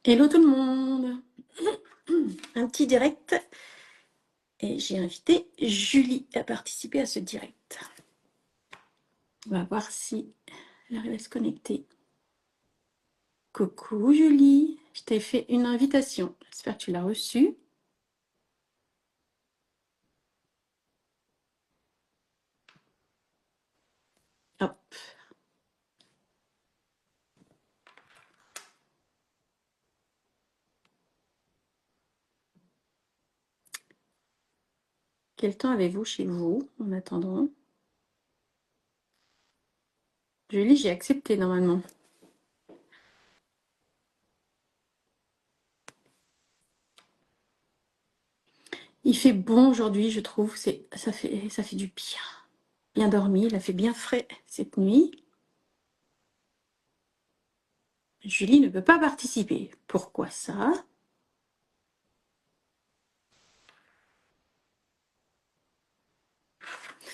Hello tout le monde. Un petit direct et j'ai invité Julie à participer à ce direct. On va voir si elle arrive à se connecter. Coucou Julie, je t'ai fait une invitation. J'espère que tu l'as reçue. Hop. Quel temps avez-vous chez vous en attendant? Julie, j'ai accepté normalement. Il fait bon aujourd'hui, je trouve. Ça fait du bien. Bien dormi, il a fait bien frais cette nuit. Julie ne peut pas participer. Pourquoi ça?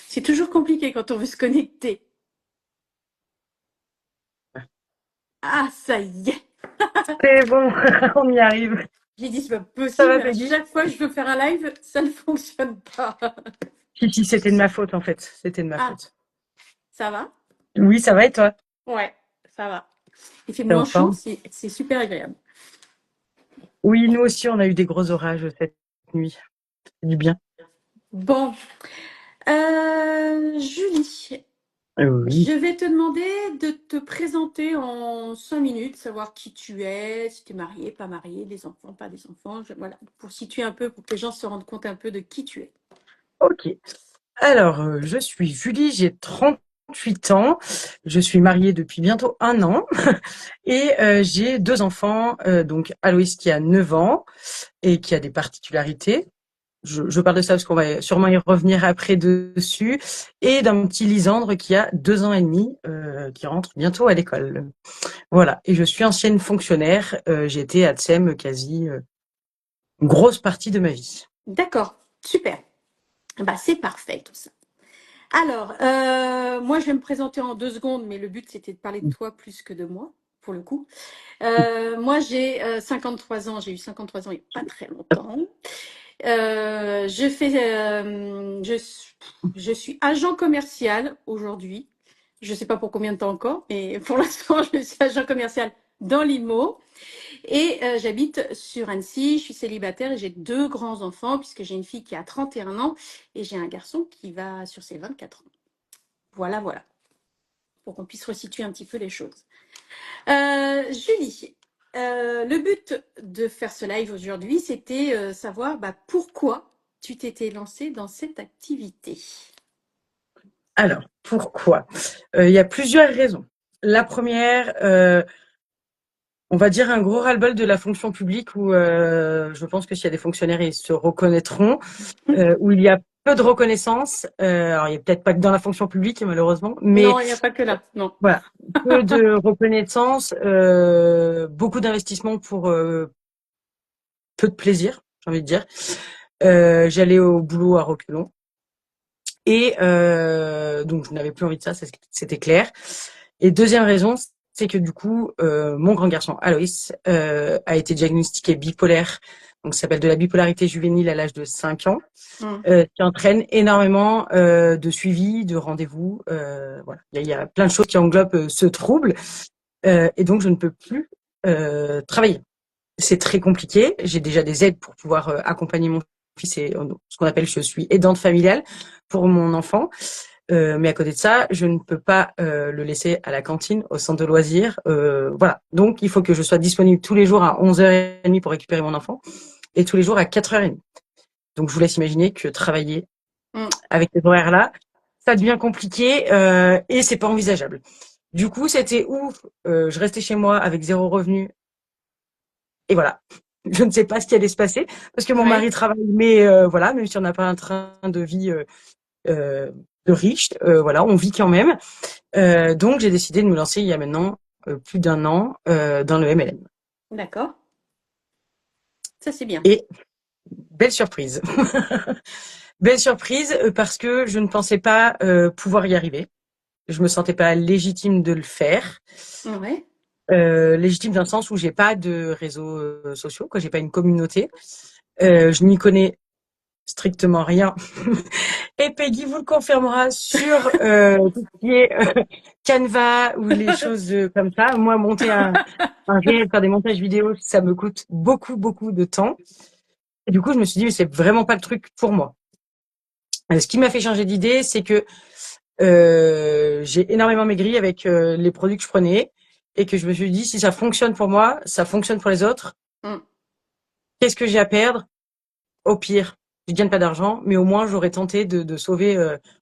C'est toujours compliqué quand on veut se connecter. Ah, ça y est. C'est bon, on y arrive. J'ai dit, c'est pas Ça possible. va, À Peggy? chaque fois que je veux faire un live, ça ne fonctionne pas. Si, c'était de ma faute, en fait. C'était de ma Ah, faute. ça va? Oui, ça va et toi? Ouais, ça va. Il fait T'es en moins chaud, forme? c'est super agréable. Oui, nous aussi, on a eu des gros orages cette nuit. C'est du bien. Bon, Julie, Oui. je vais te demander de te présenter en 5 minutes, savoir qui tu es, si tu es marié, pas marié, des enfants, pas des enfants. Voilà, pour situer un peu, pour que les gens se rendent compte un peu de qui tu es. Ok. Alors, je suis Julie, j'ai 38 ans. Je suis mariée depuis bientôt un an. Et j'ai deux enfants. Donc, Aloïs qui a 9 ans et qui a des particularités. Je parle de ça parce qu'on va sûrement y revenir après dessus, et d'un petit Lisandre qui a 2 ans et demi, qui rentre bientôt à l'école. Voilà. Et je suis ancienne fonctionnaire. J'ai été à Tsem quasi une grosse partie de ma vie. D'accord, super. Bah, c'est parfait tout ça. Alors, moi, je vais me présenter en 2 secondes, mais le but, c'était de parler de toi plus que de moi, pour le coup. Moi, j'ai 53 ans. J'ai eu 53 ans il n'y a pas très longtemps. Je fais, je suis agent commercial aujourd'hui. Je ne sais pas pour combien de temps encore, mais pour l'instant, je suis agent commercial dans l'IMO. Et j'habite sur Annecy, je suis célibataire et j'ai 2 grands-enfants, puisque j'ai une fille qui a 31 ans et j'ai un garçon qui va sur ses 24 ans. Voilà, voilà, pour qu'on puisse resituer un petit peu les choses. Julie, le but de faire ce live aujourd'hui, c'était savoir pourquoi tu t'étais lancée dans cette activité. Alors, pourquoi? Il y a plusieurs raisons. La première, on va dire un gros ras-le-bol de la fonction publique où je pense que s'il y a des fonctionnaires, ils se reconnaîtront, où il y a peu de reconnaissance. Alors, il y a peut-être pas que dans la fonction publique, malheureusement, mais Non, il n'y a pas que là, non. voilà, peu de reconnaissance, beaucoup d'investissement pour peu de plaisir, j'ai envie de dire. J'allais au boulot à reculons. Et donc, je n'avais plus envie de ça, c'était clair. Et deuxième raison, c'est que du coup, mon grand garçon Aloïs a été diagnostiqué bipolaire, donc ça s'appelle de la bipolarité juvénile à l'âge de 5 ans, Hum. qui entraîne énormément de suivi, de rendez-vous. Voilà, il y a plein de choses qui englobent ce trouble, et donc je ne peux plus travailler. C'est très compliqué. J'ai déjà des aides pour pouvoir accompagner mon fils et ce qu'on appelle je suis aidante familiale pour mon enfant. Mais à côté de ça, je ne peux pas le laisser à la cantine, au centre de loisirs. Voilà. Donc, il faut que je sois disponible tous les jours à 11h30 pour récupérer mon enfant et tous les jours à 4h30. Donc, je vous laisse imaginer que travailler Hum. avec ces horaires-là, ça devient compliqué et c'est pas envisageable. Du coup, c'était ouf. Je restais chez moi avec zéro revenu et voilà. Je ne sais pas ce qui allait se passer parce que mon Ouais. mari travaille, mais voilà, même si on n'a pas un train de vie euh, de riche, voilà, on vit quand même. Donc, j'ai décidé de me lancer il y a maintenant plus d'un an dans le MLM. D'accord. Ça, c'est bien. Et belle surprise. Belle surprise parce que je ne pensais pas pouvoir y arriver. Je me sentais pas légitime de le faire. Ouais. Légitime dans le sens où j'ai pas de réseaux sociaux, quoi, j'ai pas une communauté. Je n'y connais strictement rien. Et Peggy vous le confirmera sur tout ce qui est Canva ou les choses comme ça. Moi, monter un réel, faire des montages vidéo, ça me coûte beaucoup, beaucoup de temps. Et du coup, je me suis dit, mais c'est vraiment pas le truc pour moi. Ce qui m'a fait changer d'idée, c'est que j'ai énormément maigri avec les produits que je prenais et que je me suis dit, si ça fonctionne pour moi, ça fonctionne pour les autres. Mm. Qu'est-ce que j'ai à perdre? Au pire, je gagne pas d'argent, mais au moins j'aurais tenté de sauver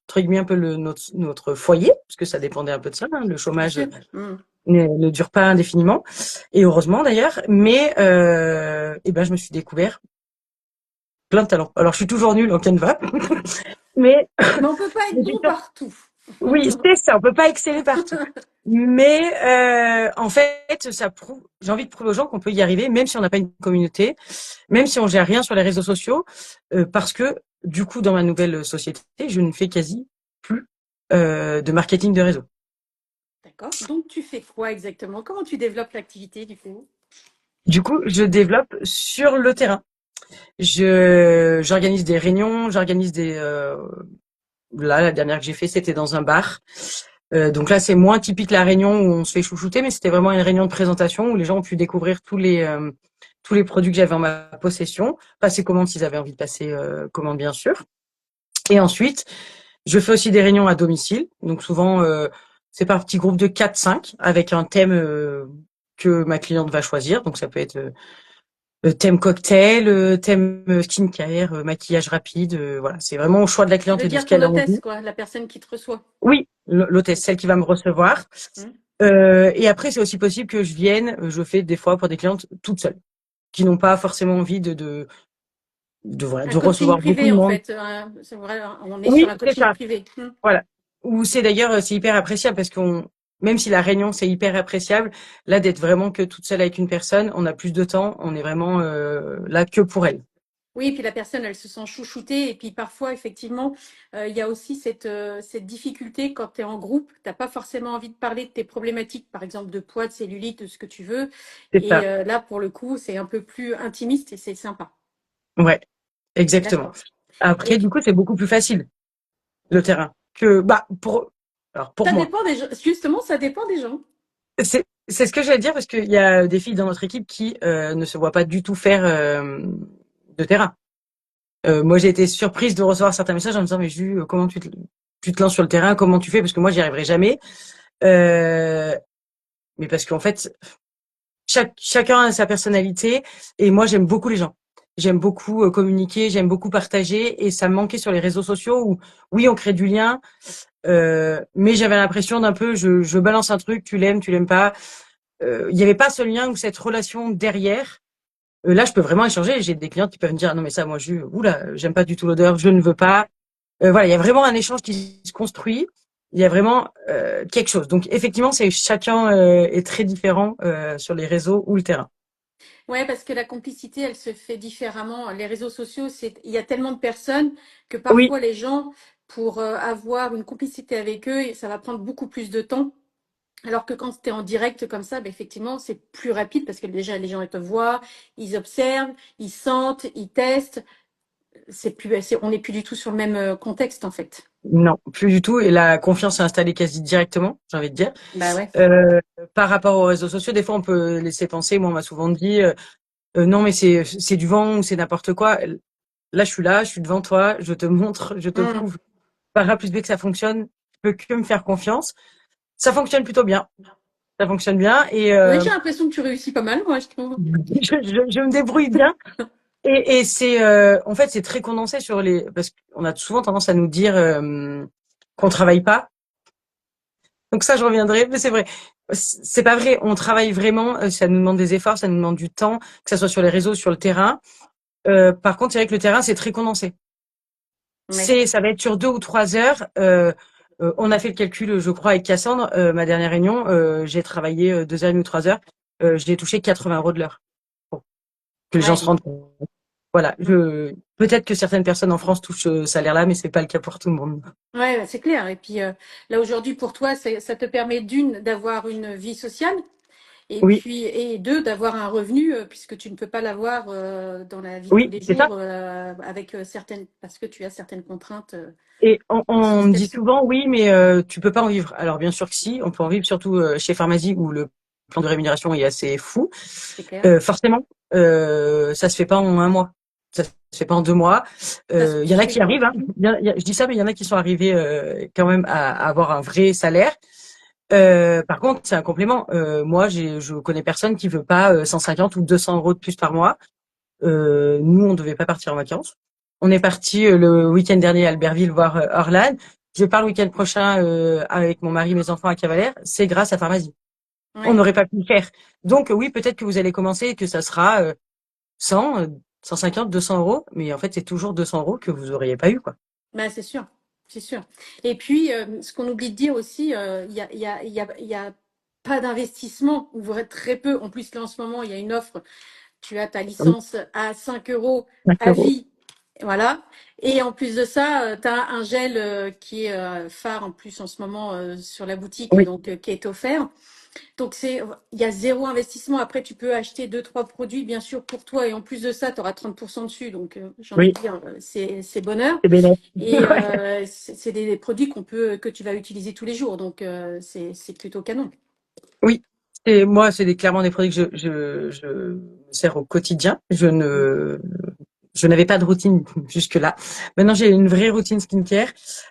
entre guillemets un peu notre foyer, parce que ça dépendait un peu de ça. Hein, le Bien chômage sûr. Mm. ne dure pas indéfiniment, et heureusement d'ailleurs. Mais eh ben je me suis découvert plein de talents. Alors je suis toujours nulle en Canva, mais Mais on peut pas être bon partout. oui, c'est ça, on peut pas exceller partout. Mais en fait, ça prouve, j'ai envie de prouver aux gens qu'on peut y arriver, même si on n'a pas une communauté, même si on gère rien sur les réseaux sociaux, parce que du coup, dans ma nouvelle société, je ne fais quasi plus de marketing de réseau. D'accord. Donc, tu fais quoi exactement? Comment tu développes l'activité du coup? Du coup, je développe sur le terrain. J'organise des réunions, j'organise des là, la dernière que j'ai fait, c'était dans un bar. Donc là, c'est moins typique la réunion où on se fait chouchouter, mais c'était vraiment une réunion de présentation où les gens ont pu découvrir tous les produits que j'avais en ma possession, passer commande s'ils avaient envie de passer commande, bien sûr. Et ensuite, je fais aussi des réunions à domicile. Donc souvent, c'est par petits groupes de 4-5 avec un thème que ma cliente va choisir. Donc ça peut être thème cocktail, thème skincare, maquillage rapide. Voilà, c'est vraiment au choix de la Tu cliente veux et de ce dire ton qu'elle a hôtesse, envie. quoi, la personne qui te reçoit. Oui, l'hôtesse, celle qui va me recevoir. Hmm. Et après, c'est aussi possible que je vienne, je fais des fois pour des clientes toutes seules, qui n'ont pas forcément envie voilà, Un de coaching recevoir beaucoup privé, de en monde. fait. C'est vrai, on est sur Oui, un c'est coaching ça. privé. Hmm. Voilà. Ou c'est d'ailleurs, c'est hyper appréciable parce même si la réunion c'est hyper appréciable, là d'être vraiment que toute seule avec une personne, on a plus de temps, on est vraiment là que pour elle. Oui, puis la personne, elle se sent chouchoutée. Et puis parfois, effectivement, il y a aussi cette difficulté quand tu es en groupe. Tu n'as pas forcément envie de parler de tes problématiques, par exemple de poids, de cellulite, de ce que tu veux. C'est Et ça. là, pour le coup, c'est un peu plus intimiste et c'est sympa. Ouais, exactement. D'accord. Après, Et du coup, c'est beaucoup plus facile le terrain que alors pour ça moi. dépend des gens. Justement, ça dépend des gens. C'est ce que j'allais dire parce qu'il y a des filles dans notre équipe qui ne se voient pas du tout faire de terrain. Moi, j'ai été surprise de recevoir certains messages en me disant mais Jules, comment tu te lances sur le terrain, comment tu fais parce que moi, j'y arriverai jamais. Euh, mais parce qu'en fait, chacun a sa personnalité et moi, j'aime beaucoup les gens. J'aime beaucoup communiquer, j'aime beaucoup partager et ça me manquait sur les réseaux sociaux où oui, on crée du lien, mais j'avais l'impression d'un peu je balance un truc, tu l'aimes pas. Il n'y avait pas ce lien ou cette relation derrière. Là, je peux vraiment échanger. J'ai des clients qui peuvent me dire, ah non, mais ça, moi, oula, j'aime pas du tout l'odeur, je ne veux pas. Voilà, il y a vraiment un échange qui se construit. Il y a vraiment quelque chose. Donc, effectivement, c'est chacun est très différent sur les réseaux ou le terrain. Ouais, parce que la complicité, elle se fait différemment. Les réseaux sociaux, il y a tellement de personnes que Oui, parfois les gens, pour avoir une complicité avec eux, ça va prendre beaucoup plus de temps. Alors que quand tu es en direct comme ça, ben effectivement, c'est plus rapide parce que déjà les gens ils te voient, ils observent, ils sentent, ils testent. On n'est plus du tout sur le même contexte en fait. non, plus du tout. Et la confiance est installée quasi directement, j'ai envie de dire. Bah ouais. Euh, Par rapport aux réseaux sociaux, des fois, on peut laisser penser. Moi, on m'a souvent dit, non, mais c'est du vent ou c'est n'importe quoi. Là, je suis devant toi, je te montre, je te Hmm. prouve par A plus B que ça fonctionne. Je peux que me faire confiance. Ça fonctionne plutôt bien. Ça fonctionne bien et Oui, j'ai l'impression que tu réussis pas mal, moi, je trouve. je me débrouille bien. Et c'est en fait c'est très condensé sur les parce qu'on a souvent tendance à nous dire qu'on travaille pas. Donc ça, je reviendrai, mais c'est vrai. C'est pas vrai. On travaille vraiment. Ça nous demande des efforts, ça nous demande du temps, que ça soit sur les réseaux, sur le terrain. Par contre, c'est vrai que le terrain c'est très condensé. Ouais. Ça va être sur 2 ou 3 heures. On a fait le calcul, je crois, avec Cassandre, ma dernière réunion. J'ai travaillé 2 heures ou 3 heures. J'ai touché 80 euros de l'heure. Pour que les gens se Ouais. rendent compte. Voilà. Peut-être que certaines personnes en France touchent ce salaire-là, mais c'est pas le cas pour tout le monde. Ouais, ouais, c'est clair. Et puis là aujourd'hui pour toi, ça te permet d'avoir une vie sociale. Et Oui, puis, et deux, d'avoir un revenu, puisque tu ne peux pas l'avoir dans la vie de tous oui, les c'est ça. jours avec certaines, parce que tu as certaines contraintes Et on, dans ce on me dit système-ci. souvent, oui, mais tu peux pas en vivre. Alors bien sûr que si, on peut en vivre, surtout chez Pharmazie où le plan de rémunération est assez fou. C'est clair. Forcément, ça se fait pas en un mois, ça se fait pas en 2 mois. Il y en Ça a fait qui quoi? arrivent, hein. Je dis ça, mais il y en a qui sont arrivés quand même à avoir un vrai salaire. Par contre, c'est un complément. Moi, je connais personne qui veut pas 150 ou 200 euros de plus par mois. Nous, on devait pas partir en vacances. On est parti le week-end dernier à Albertville voir Orlan. Je pars le week-end prochain avec mon mari, mes enfants à Cavalère. C'est grâce à Pharmazie. On Ouais. n'aurait pas pu le faire. Donc oui, peut-être que vous allez commencer et que ça sera 100, 150, 200 euros, mais en fait, c'est toujours 200 euros que vous auriez pas eu, quoi. Ben, c'est sûr, c'est sûr. Et puis, ce qu'on oublie de dire aussi, il y a pas d'investissement, ou très peu. En plus, là, en ce moment, il y a une offre. Tu as ta Oui, licence à 5 euros 5 à euros. vie. Voilà. Et en plus de ça, tu as un gel qui est phare en plus en ce moment sur la boutique et Oui, donc qui est offert. Donc il y a zéro investissement. Après, tu peux acheter deux, trois produits, bien sûr, pour toi. Et en plus de ça, tu auras 30% dessus. Donc, j'ai envie oui, de dire, c'est bonheur. c'est bénéfique. Et Ouais. c'est des produits que tu vas utiliser tous les jours. Donc, c'est plutôt canon. Oui. Et moi, c'est clairement des produits que je me sers au quotidien. Je n'avais pas de routine jusque-là. Maintenant, j'ai une vraie routine skincare.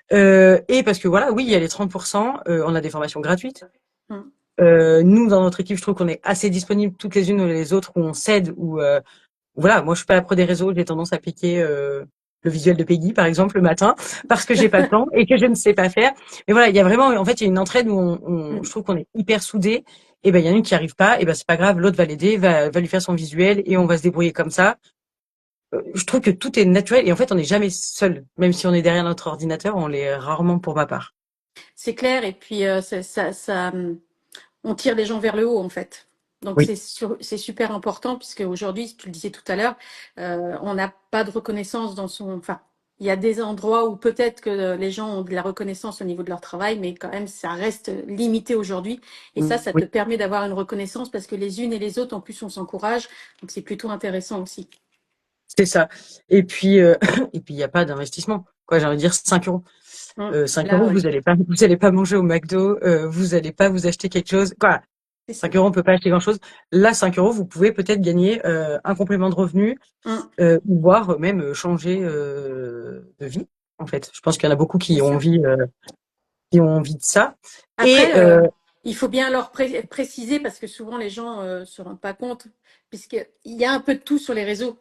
Et parce que voilà, oui, il y a les 30%, on a des formations gratuites. Mm. Nous, dans notre équipe, je trouve qu'on est assez disponibles toutes les unes ou les autres, où on s'aide, où voilà, moi je suis pas la pro des réseaux, j'ai tendance à piquer le visuel de Peggy par exemple le matin parce que j'ai pas le temps et que je ne sais pas faire. Mais voilà, il y a vraiment en fait il y a une entraide où je Mm. trouve qu'on est hyper soudés. Et ben il y en a une qui arrive pas, et ben c'est pas grave, l'autre va l'aider, va lui faire son visuel et on va se débrouiller comme ça. Je trouve que tout est naturel et en fait on n'est jamais seul, même si on est derrière notre ordinateur, on l'est rarement pour ma part. C'est clair. Et puis, on tire les gens vers le haut, en fait. Donc, Oui, c'est super important, puisque aujourd'hui, tu le disais tout à l'heure, on n'a pas de reconnaissance dans son. Enfin, il y a des endroits où peut-être que les gens ont de la reconnaissance au niveau de leur travail, mais quand même, ça reste limité aujourd'hui. Et ça te oui, permet d'avoir une reconnaissance parce que les unes et les autres, en plus, on s'encourage. Donc, c'est plutôt intéressant aussi. c'est ça. Et puis et puis il y a pas d'investissement. Quoi, j'ai envie de dire 5 euros. 5 Là, euros, oui, vous allez pas manger au McDo, vous allez pas vous acheter quelque chose. Quoi, c'est ça. 5 euros, on peut pas acheter grand chose. Là, 5 euros, vous pouvez peut-être gagner un complément de revenu, Hum, ou voire même changer de vie. En fait, je pense qu'il y en a beaucoup bien sûr. qui ont envie de ça. Et Après, il faut bien leur préciser parce que souvent les gens se rendent pas compte, puisqu'il y a un peu de tout sur les réseaux,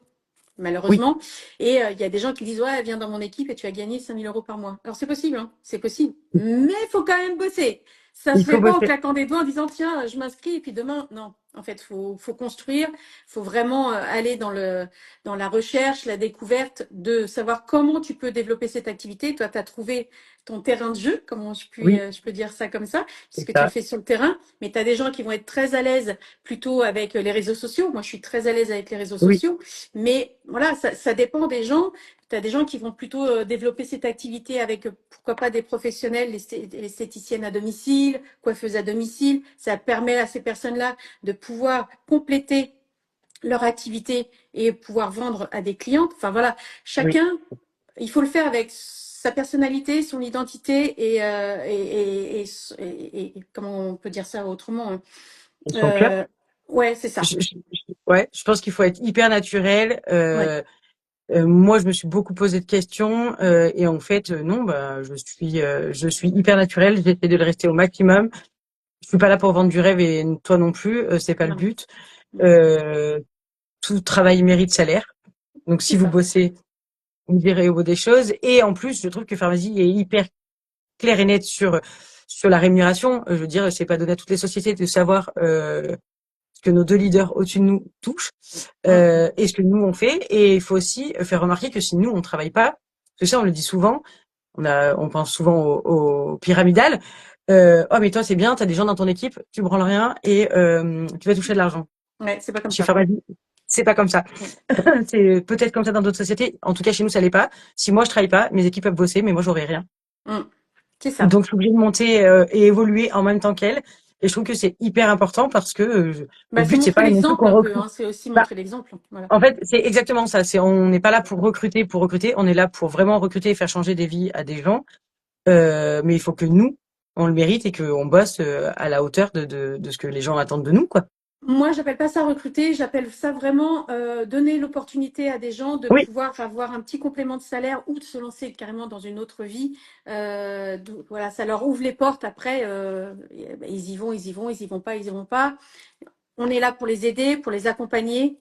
oui, malheureusement. Et il y a des gens qui disent, ouais, viens dans mon équipe et tu vas gagner 5 000 € par mois. Alors c'est possible, hein, c'est possible. Mais il faut quand même bosser. Ça se il fait faut pas en bosser. claquant des doigts en disant, tiens, je m'inscris et puis demain, non. En fait, faut construire, faut vraiment aller dans la recherche, la découverte de savoir comment tu peux développer cette activité. Toi, tu as trouvé ton terrain de jeu, comment Oui, je peux dire ça comme ça, c'est puisque tu le ça. fais sur le terrain, mais tu as des gens qui vont être très à l'aise plutôt avec les réseaux sociaux. Moi, je suis très à l'aise avec les réseaux Oui, sociaux, mais voilà, ça dépend des gens. Tu as des gens qui vont plutôt développer cette activité avec, pourquoi pas, des professionnels, les esthéticiennes à domicile, coiffeuses à domicile. Ça permet à ces personnes-là de pouvoir compléter leur activité et pouvoir vendre à des clientes. Enfin voilà, oui. chacun, il faut le faire avec sa personnalité, son identité et comment on peut dire ça autrement, hein. Et son cœur. Ouais, c'est ça. Ouais, je pense qu'il faut être hyper naturel. Ouais. Moi, je me suis beaucoup posé de questions et en fait, non, bah, je suis hyper naturelle. J'essaie de le rester au maximum. Je suis pas là pour vendre du rêve et toi non plus. C'est pas le Non, but. non, Euh, Tout travail mérite salaire. Donc, c'est si vous ça. bossez, vous verrez au bout des choses. Et en plus, je trouve que Pharmazie est hyper clair et net sur la rémunération. Je veux dire, c'est pas donné à toutes les sociétés de savoir ce que nos deux leaders au-dessus de nous touchent Mm. et ce que nous on fait. Et il faut aussi faire remarquer que si nous on travaille pas, parce que ça on le dit souvent, on pense souvent au pyramidal. Oh mais toi c'est bien, t'as des gens dans ton équipe, tu branles rien et tu vas toucher de l'argent. Ouais, c'est pas comme Chez ça. Pharmazie, c'est pas comme ça. Mm. C'est peut-être comme ça dans d'autres sociétés. En tout cas chez nous ça l'est pas. Si moi je travaille pas, mes équipes peuvent bosser, mais moi j'aurai rien. Mm. C'est ça. Donc je suis obligée de monter et évoluer en même temps qu'elles. Et je trouve que c'est hyper important parce que le Bah, faut but, c'est montrer pas non plus l'exemple qu'on un peu, recrute. hein. C'est aussi Bah, montrer l'exemple. Voilà. en fait, c'est exactement ça. On n'est pas là pour recruter. On est là pour vraiment recruter et faire changer des vies à des gens. Mais il faut que nous, on le mérite et qu'on bosse à la hauteur de ce que les gens attendent de nous, quoi. Moi, j'appelle pas ça recruter, j'appelle ça vraiment donner l'opportunité à des gens de Oui, pouvoir avoir un petit complément de salaire ou de se lancer carrément dans une autre vie. Voilà, ça leur ouvre les portes. Après, ils y vont, ils y vont, ils y vont pas, ils y vont pas. On est là pour les aider, pour les accompagner.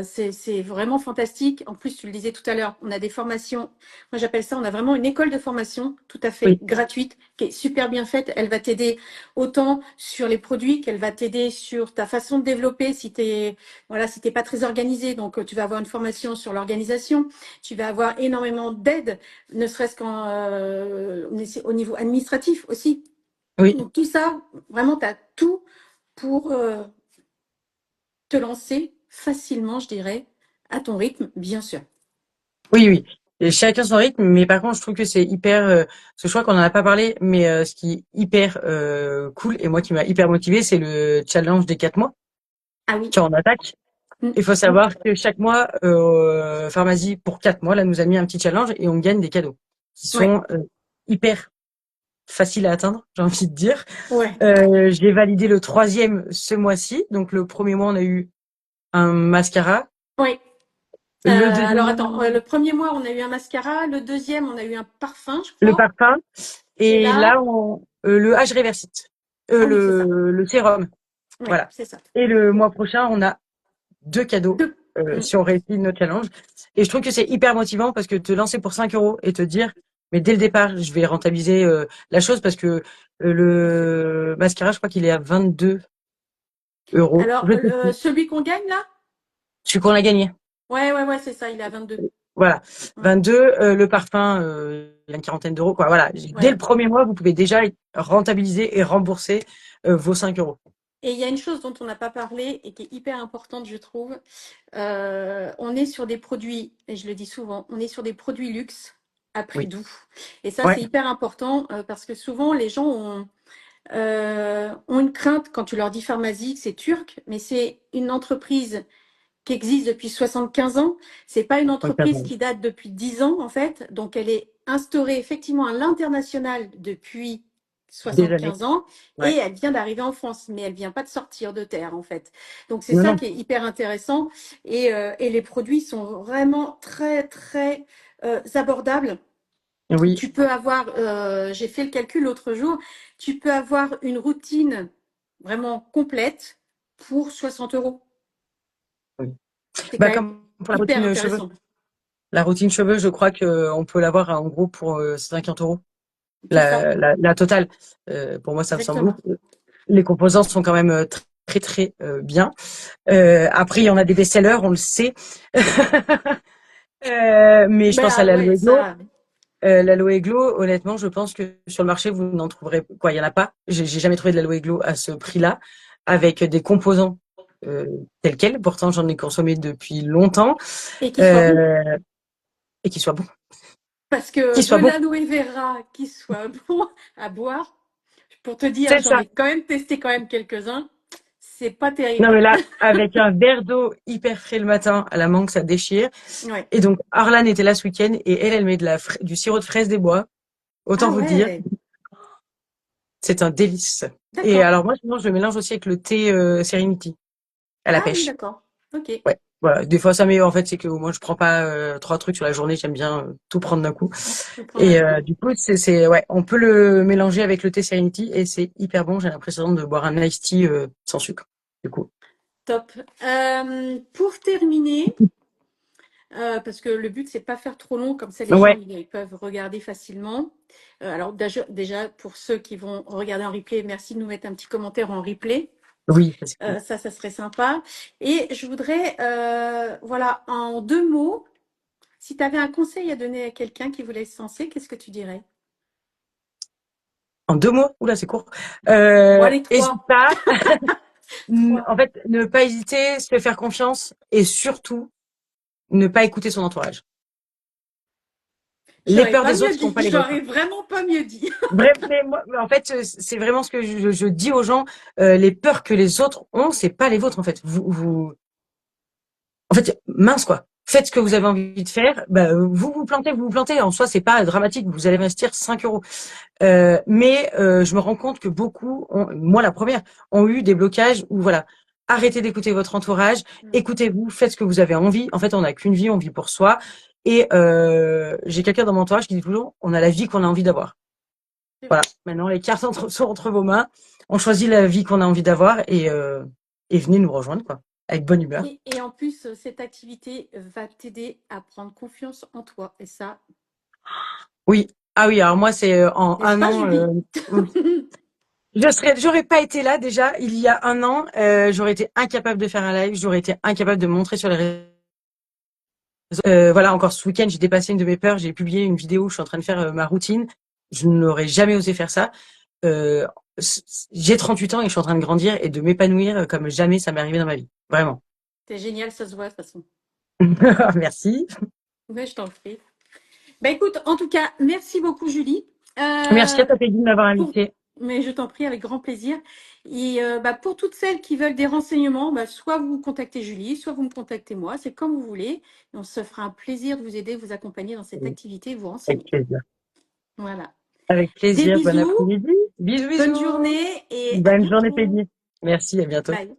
C'est vraiment fantastique. En plus, tu le disais tout à l'heure, on a des formations. Moi, j'appelle ça, on a vraiment une école de formation tout à fait oui, gratuite, qui est super bien faite. Elle va t'aider autant sur les produits qu'elle va t'aider sur ta façon de développer si t'es, voilà, si t'es pas très organisé. Donc, tu vas avoir une formation sur l'organisation. Tu vas avoir énormément d'aide, ne serait-ce au niveau administratif aussi. oui, Donc, tout ça, vraiment, tu as tout pour te lancer facilement, je dirais, à ton rythme, bien sûr. oui, oui. Et chacun son rythme, mais par contre, je trouve que c'est hyper. Parce que je crois qu'on en a pas parlé, mais ce qui est hyper cool et moi qui m'a hyper motivé, c'est le challenge des 4 mois Ah oui. qui est en attaque. Mm. Il faut savoir que chaque mois, Pharmazie, pour 4 mois, là, nous a mis un petit challenge et on gagne des cadeaux qui Ouais, sont hyper faciles à atteindre, j'ai envie de dire. ouais, J'ai validé le troisième ce mois-ci. Donc, le premier mois, on a eu un mascara. ouais. Le deuxième Alors mois, attends, le premier mois, on a eu un mascara. Le deuxième, on a eu un parfum, je le crois. parfum. Et Et là, là, le Age Reversite. ah oui, c'est ça. Le sérum. Oui, Voilà. c'est ça. Et le mois prochain, on a 2 cadeaux Deux. Mm. si on réussit notre challenge. Et je trouve que c'est hyper motivant parce que te lancer pour 5 euros et te dire, mais dès le départ, je vais rentabiliser la chose parce que Bien sûr. le mascara, je crois qu'il est à 22 euros. Alors, Je sais plus. celui qu'on gagne là? Celui qu'on a gagné. Ouais, ouais, ouais, c'est ça. Il est à 22. Voilà. Ouais, 22, le parfum, il y a une quarantaine d'euros. Quoi. Voilà. Dès le ouais. premier mois, vous pouvez déjà rentabiliser et rembourser vos 5 euros. Et il y a une chose dont on n'a pas parlé et qui est hyper importante, je trouve. On est sur des produits, et je le dis souvent, on est sur des produits luxe à prix Oui. doux. Et ça, Ouais. c'est hyper important parce que souvent, les gens ont une crainte quand tu leur dis pharmacie, c'est turc, mais c'est une entreprise qui existe depuis 75 ans. C'est pas une Ouais, t'as entreprise raison. qui date depuis 10 ans, en fait. Donc, elle est instaurée effectivement à l'international depuis Des années. 75 ans et Ouais. elle vient d'arriver en France, mais elle vient pas de sortir de terre, en fait. Donc, c'est Non, ça non. qui est hyper intéressant et les produits sont vraiment très, très abordables. Oui. Tu peux avoir, j'ai fait le calcul l'autre jour, tu peux avoir une routine vraiment complète pour 60 euros. Oui. C'est quand Bah, même comme pour la hyper routine cheveux. intéressant. La routine cheveux, je crois que on peut l'avoir en gros pour 50 euros. C'est ça, La totale. Pour moi, ça me semble ouf. exactement. Les composants sont quand même très, très bien. Après, il y en a des best-sellers, on le sait. Mais je pense à Ben ouais, l'aloe glo. ça. L'aloe glo, honnêtement, je pense que sur le marché, vous n'en trouverez quoi. Il y en a pas. J'ai jamais trouvé de l'aloe glo à ce prix-là, avec des composants euh, tels quels. Pourtant, j'en ai consommé depuis longtemps Et qu'il soit bon. euh, et qui soit bon. Parce que Qui de soit bon. l'aloe vera qui soit bon à boire, pour te dire, C'est j'en ça. ai quand même testé quand même quelques-uns, c'est pas Non, terrible. mais là, avec un verre d'eau hyper frais le matin, à la mangue, ça déchire. Ouais. Et donc, Arlan était là ce week-end et elle met du sirop de fraise des bois. Autant Ah vous dire, ouais, c'est un délice. Et d'accord. alors, moi, sinon, je le mélange aussi avec le thé Serenity à la Ah oui, pêche. d'accord. Ok. Ouais. Voilà. Des fois, ça met, en fait, c'est que moi, je prends pas 3 trucs sur la journée. J'aime bien tout prendre d'un coup. Je prends d'un Et coup. du coup, ouais, on peut le mélanger avec le thé Serenity et c'est hyper bon. J'ai l'impression de boire un iced tea sans sucre. Du coup. Top. Pour terminer, parce que le but, c'est pas faire trop long, comme ça les gens Ouais. ils peuvent regarder facilement. Alors déjà, pour ceux qui vont regarder en replay, merci de nous mettre un petit commentaire en replay. Oui, parce que Ça serait sympa. Et je voudrais, voilà, en 2 mots, si tu avais un conseil à donner à quelqu'un qui voulait se lancer, qu'est-ce que tu dirais? en 2 mots, oula, c'est court. Bon, allez, Hésite 3. pas. 3. En fait, ne pas hésiter, se faire confiance et surtout ne pas écouter son entourage. les J'aurais peurs pas des mieux autres sont dit. pas les vôtres. J'aurais vraiment pas mieux dit. Bref, mais moi, en fait, c'est vraiment ce que je dis aux gens. Les peurs que les autres ont, c'est pas les vôtres, en fait. En fait, mince, quoi. Faites ce que vous Ouais. avez envie de faire. Bah, vous vous plantez. En soi, c'est pas dramatique. Vous allez investir 5 euros. Mais je me rends compte que beaucoup, moi la première, ont eu des blocages où voilà, arrêtez d'écouter votre entourage, Mm. écoutez-vous, faites ce que vous avez envie. En fait, on n'a qu'une vie, on vit pour soi. Et j'ai quelqu'un dans mon entourage qui dit toujours, on a la vie qu'on a envie d'avoir. C'est Voilà. vrai. Maintenant, les cartes sont entre vos mains. On choisit la vie qu'on a envie d'avoir et venez nous rejoindre, quoi, avec bonne humeur. Et en plus, cette activité va t'aider à prendre confiance en toi. Et ça, Oui. Ah oui. Alors moi, c'est en n'est-ce un pas, an. Julie? J'aurais pas été là déjà il y a un an. J'aurais été incapable de faire un live, j'aurais été incapable de montrer sur les réseaux. Voilà, encore ce week-end, j'ai dépassé une de mes peurs. J'ai publié une vidéo où je suis en train de faire ma routine. Je n'aurais jamais osé faire ça. Euh, j'ai 38 ans et je suis en train de grandir et de m'épanouir comme jamais ça m'est arrivé dans ma vie. Vraiment. C'est génial, ça se voit de toute façon. Merci. Ouais, je t'en prie. Bah écoute, en tout cas, merci beaucoup, Julie. Merci à Euh, toi, Peggy, de m'avoir pour... invité. Mais je t'en prie, avec grand plaisir. Et bah, pour toutes celles qui veulent des renseignements, bah, soit vous contactez Julie, soit vous me contactez moi, c'est comme vous voulez. Et on se fera un plaisir de vous aider, de vous accompagner dans cette activité, de vous Avec renseigner. plaisir. Voilà. Avec Des plaisir. Bon bisous, après-midi. Bisous, bonne bisous. journée et à Bonne journée, bientôt. Peggy. Merci, à bientôt. Bye.